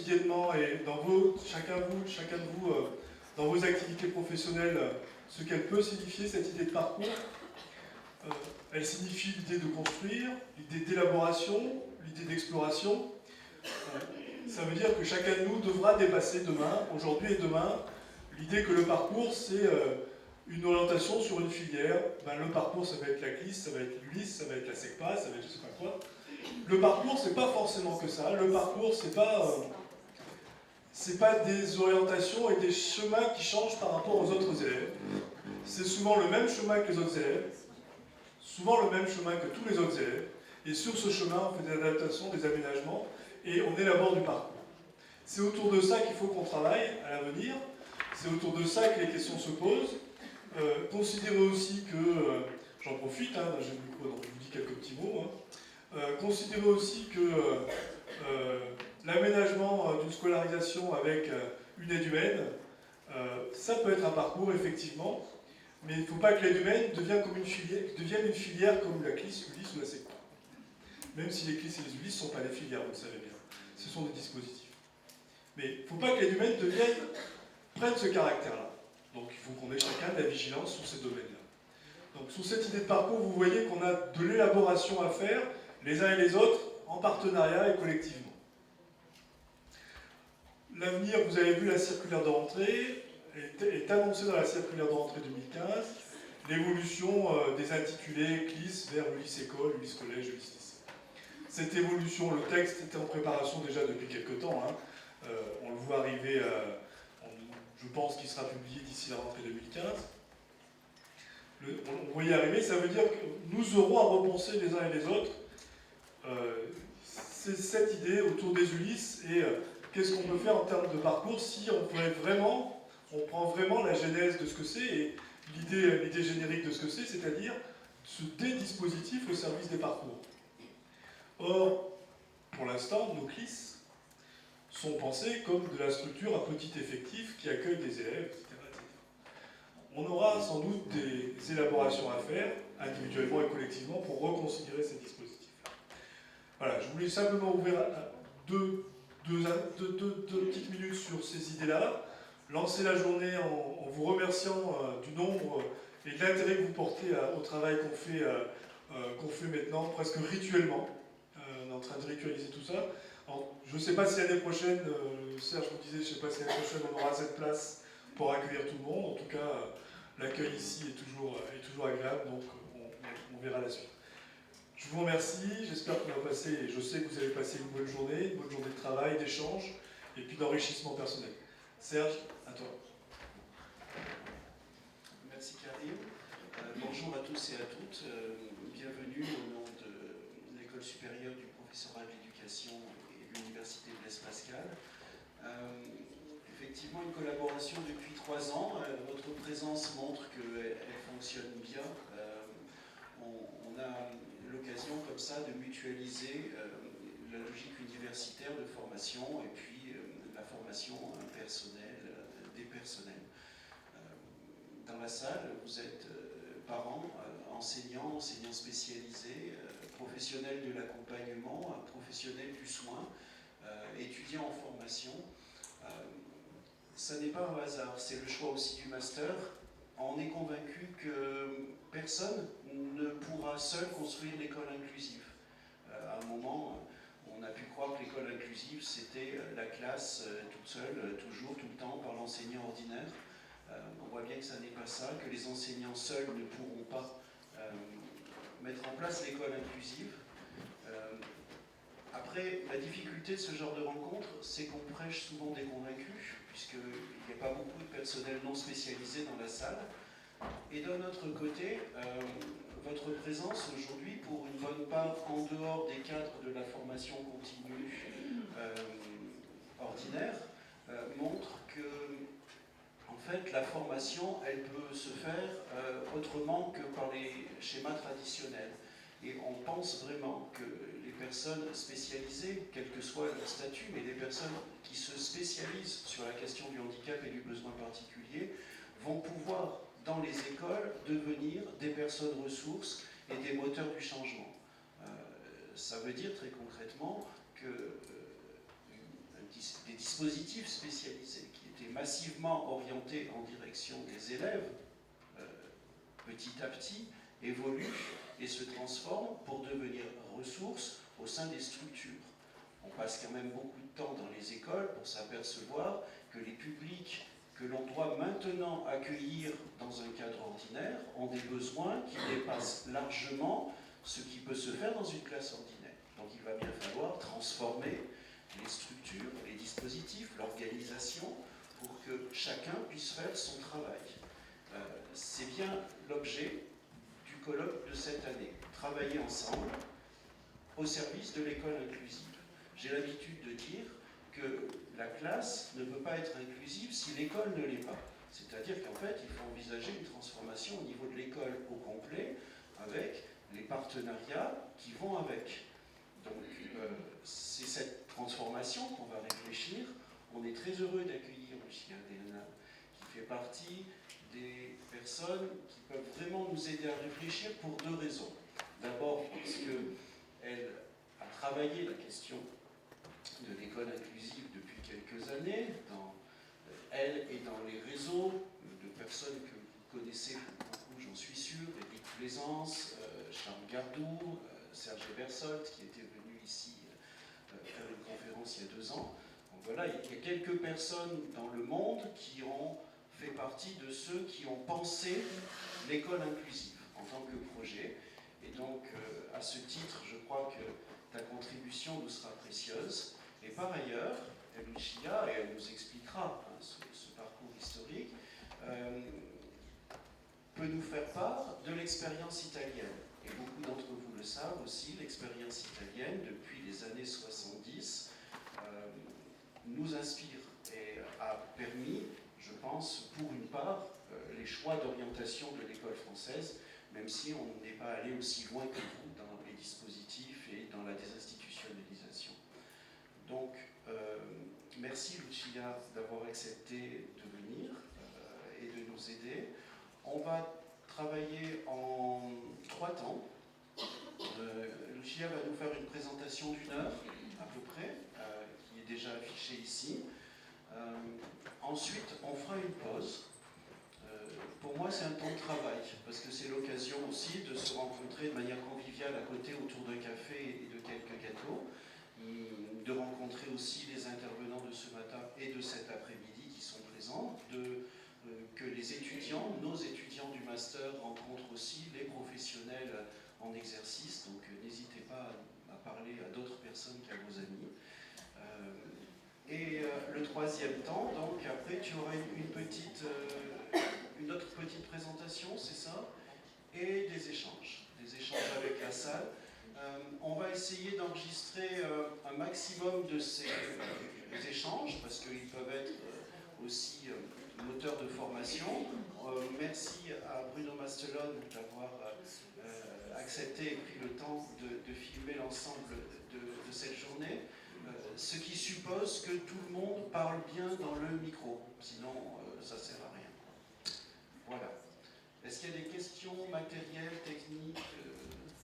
quotidiennement et dans chacun de vous, dans vos activités professionnelles, ce qu'elle peut signifier, cette idée de parcours. Elle signifie l'idée de construire, l'idée d'élaboration, l'idée d'exploration. Ça veut dire que chacun de nous devra dépasser demain, aujourd'hui et demain, l'idée que le parcours, c'est une orientation sur une filière. Le parcours, ça va être la CLIS, ça va être l'ULIS, ça va être la SECPA, ça va être je sais pas quoi. Le parcours, c'est pas forcément que ça. Le parcours, c'est pas des orientations et des chemins qui changent par rapport aux autres élèves. C'est souvent le même chemin que les autres élèves, souvent le même chemin que tous les autres élèves, et sur ce chemin, on fait des adaptations, des aménagements, et on élabore du parcours. C'est autour de ça qu'il faut qu'on travaille à l'avenir, c'est autour de ça que les questions se posent. Considérez aussi que, j'en profite, j'ai le micro, donc je vous dis quelques petits mots, considérez aussi que l'aménagement d'une scolarisation avec une aide humaine, ça peut être un parcours, effectivement, mais il ne faut pas que l'aide humaine devienne une filière comme la CLIS, l'ULIS ou la SECPA. Même si les CLIS et les ULIS ne sont pas des filières, vous le savez bien. Ce sont des dispositifs. Mais il ne faut pas que l'aide humaine prenne ce caractère-là. Donc il faut qu'on ait chacun de la vigilance sur ces domaines-là. Donc sous cette idée de parcours, vous voyez qu'on a de l'élaboration à faire, les uns et les autres, en partenariat et collectivement. L'avenir, vous avez vu la circulaire de rentrée, est annoncée dans la circulaire de rentrée 2015, l'évolution des intitulés CLIS vers l'ULIS école, l'ULIS collège, l'ULIS lycée. Cette évolution, le texte était en préparation déjà depuis quelques temps, on le voit arriver, je pense qu'il sera publié d'ici la rentrée 2015. On voit y arriver, ça veut dire que nous aurons à repenser les uns et les autres c'est cette idée autour des ULIS et qu'est-ce qu'on peut faire en termes de parcours si on prend vraiment la genèse de ce que c'est et l'idée générique de ce que c'est, c'est-à-dire des dispositifs au service des parcours. Or, pour l'instant, nos CLIS sont pensés comme de la structure à petit effectif qui accueille des élèves, etc. On aura sans doute des élaborations à faire, individuellement et collectivement, pour reconsidérer ces dispositifs-là. Voilà, je voulais simplement ouvrir deux petites minutes sur ces idées-là, lancer la journée en vous remerciant du nombre et de l'intérêt que vous portez au travail qu'on fait maintenant, presque rituellement. On est en train de ritualiser tout ça. Alors, je ne sais pas si l'année prochaine, Serge vous disait, je ne sais pas si l'année prochaine on aura cette place pour accueillir tout le monde. En tout cas, l'accueil ici est toujours agréable, donc on verra la suite. Je vous remercie, j'espère qu'on va passer, et je sais que vous allez passer une bonne journée de travail, d'échange, et puis d'enrichissement personnel. Serge, à toi. Merci Karim. Bonjour à tous et à toutes. Bienvenue au nom de l'École supérieure du professorat de l'éducation et de l'Université Blaise Pascal. Effectivement, une collaboration depuis 3 ans. Votre présence montre qu'elle fonctionne bien. On a l'occasion comme ça de mutualiser la logique universitaire de formation et puis la formation personnelle, des personnels. Dans la salle, vous êtes parents, enseignants spécialisés, professionnels de l'accompagnement, professionnels du soin, étudiants en formation. Ça n'est pas un hasard, c'est le choix aussi du master. On est convaincu que personne ne pourra seul construire l'école inclusive. À un moment, on a pu croire que l'école inclusive, c'était la classe toute seule, toujours, tout le temps, par l'enseignant ordinaire. On voit bien que ça n'est pas ça, que les enseignants seuls ne pourront pas mettre en place l'école inclusive. Après, la difficulté de ce genre de rencontre, c'est qu'on prêche souvent des convaincus, puisqu'il n'y a pas beaucoup de personnel non spécialisé dans la salle. Et d'un autre côté, votre présence aujourd'hui, pour une bonne part en dehors des cadres de la formation continue ordinaire, montre que en fait, la formation, elle peut se faire autrement que par les schémas traditionnels. Et on pense vraiment que les personnes spécialisées, quel que soit leur statut, mais les personnes qui se spécialisent sur la question du handicap et du besoin particulier, vont pouvoir, dans les écoles, devenir des personnes ressources et des moteurs du changement. Ça veut dire très concrètement que des dispositifs spécialisés qui étaient massivement orientés en direction des élèves, petit à petit, évoluent et se transforment pour devenir ressources au sein des structures. On passe quand même beaucoup de temps dans les écoles pour s'apercevoir que les publics que l'on doit maintenant accueillir dans un cadre ordinaire ont des besoins qui dépassent largement ce qui peut se faire dans une classe ordinaire. Donc il va bien falloir transformer les structures, les dispositifs, l'organisation pour que chacun puisse faire son travail. C'est bien l'objet du colloque de cette année. Travailler ensemble au service de l'école inclusive. J'ai l'habitude de dire que la classe ne peut pas être inclusive si l'école ne l'est pas. C'est-à-dire qu'en fait, il faut envisager une transformation au niveau de l'école au complet avec les partenariats qui vont avec. Donc, c'est cette transformation qu'on va réfléchir. On est très heureux d'accueillir Lucia Delana, qui fait partie des personnes qui peuvent vraiment nous aider à réfléchir pour deux raisons. D'abord, parce qu'elle a travaillé la question de l'école inclusive depuis quelques années, elle et dans les réseaux de personnes que vous connaissez beaucoup, j'en suis sûr, Éric Plaisance, Charles Gardou, Serge Bersolt, qui était venu ici faire une conférence il y a 2 ans. Donc voilà, il y a quelques personnes dans le monde qui ont fait partie de ceux qui ont pensé l'école inclusive en tant que projet. Et donc, à ce titre, je crois que ta contribution nous sera précieuse. Et par ailleurs, Lucia, et elle nous expliquera ce parcours historique, peut nous faire part de l'expérience italienne. Et beaucoup d'entre vous le savent aussi, l'expérience italienne, depuis les années 70, nous inspire et a permis, je pense, pour une part, les choix d'orientation de l'école française, même si on n'est pas allé aussi loin que vous dans les dispositifs et dans la désinstitutionnalisation. Donc, merci Lucia d'avoir accepté de venir et de nous aider. On va travailler en 3 temps. Lucia va nous faire une présentation d'1 heure à peu près, qui est déjà affichée ici. Ensuite, on fera une pause. Pour moi, c'est un temps de travail, parce que c'est l'occasion aussi de se rencontrer de manière conviviale à côté autour d'un café et de quelques gâteaux, de rencontrer aussi les intervenants de ce matin et de cet après-midi qui sont présents, que les étudiants, nos étudiants du master rencontrent aussi les professionnels en exercice, donc n'hésitez pas à parler à d'autres personnes qu'à vos amis. Et le 3e temps, donc après tu auras une autre petite présentation, c'est ça, et des échanges avec la salle. On va essayer d'enregistrer un maximum de ces échanges, parce qu'ils peuvent être aussi moteurs de formation. Merci à Bruno Mastelone d'avoir accepté et pris le temps de filmer l'ensemble de cette journée. Ce qui suppose que tout le monde parle bien dans le micro, sinon ça ne sert à rien. Voilà. Est-ce qu'il y a des questions matérielles, techniques